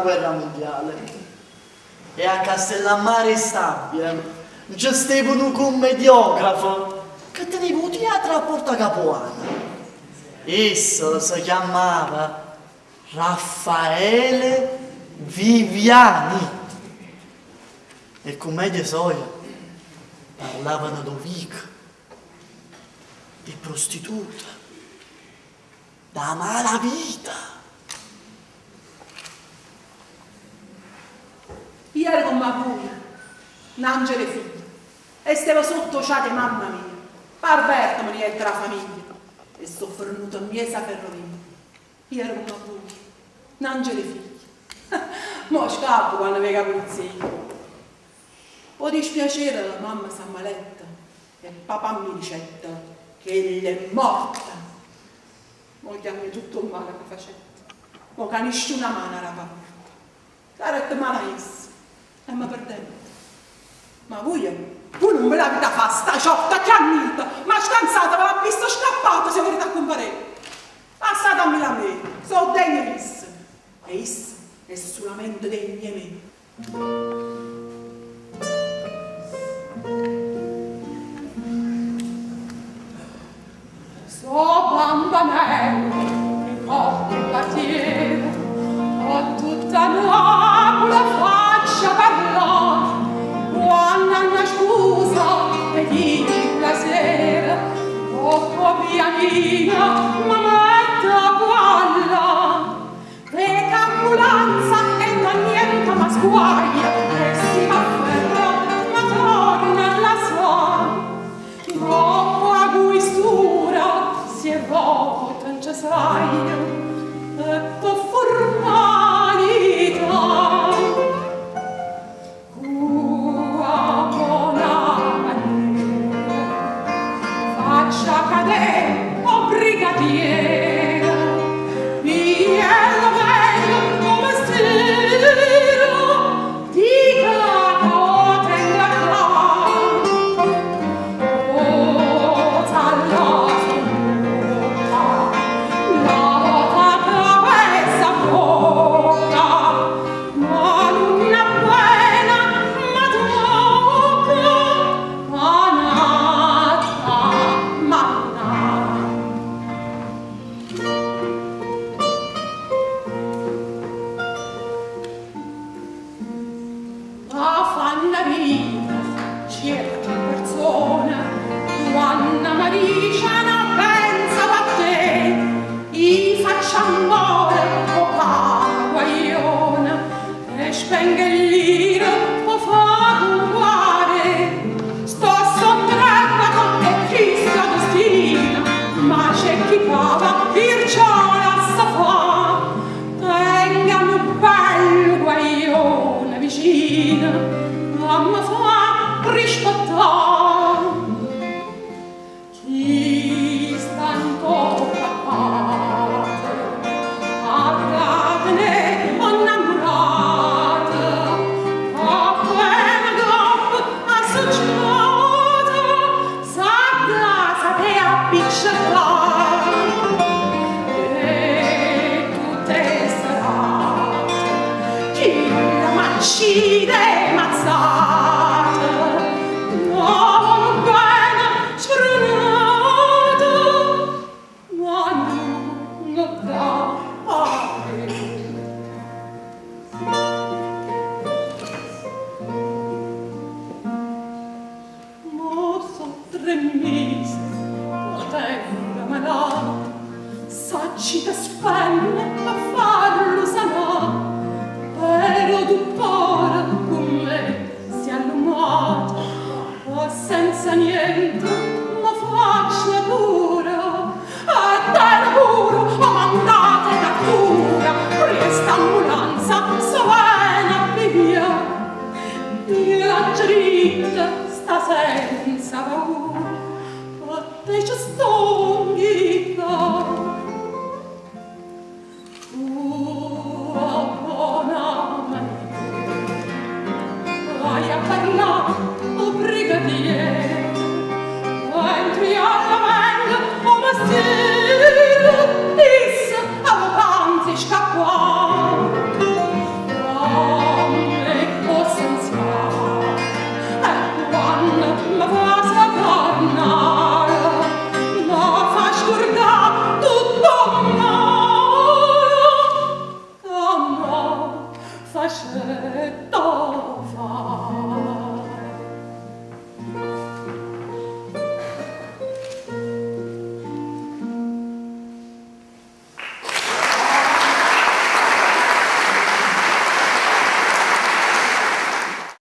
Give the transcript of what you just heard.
guerra mondiale. E a Castellammare Stabia c'è stato un commediografo che teneva un teatro a Porta Capuana. Esso si chiamava Raffaele Viviani. E commedie soia parlavano d'ovic, di prostituta, da malavita. Io ero con Mabuia, un angelo figlio, e stavo sotto ciate mamma mia, parverto mi niente la famiglia, e sto fornuto a miesa ferrovia. Io ero con Mabuia, un angelo figlio. Mo scappo quando mi capuzzi. Può dispiacere la mamma sta maletta e papà mi ricetta che egli è morta. Mo chiami tutto un male che facetta. Mo che nessuna mano era fatta. Sarete malais e mi perdente. Ma voi non me l'avete fatta sta ciotta che annita, ma scansata ve l'ha visto scappato se volete accompagnare. Passatemi la me, so degno issa. E issa è solamente degna me. So bambanello, ho il quartiere, ho tutta Napoli faccia parlare, quando una scusa e dici la sera, poco pianino, ma metto a gualla, che ambulanza e non niente ma sguaglia, e si afferrò, ma torna alla sua, dopo a guistura, si è volta in cesaia e per formalità cua buona maniera faccia cadere o brigadiera pieno bello come stiro dica cote in la accetto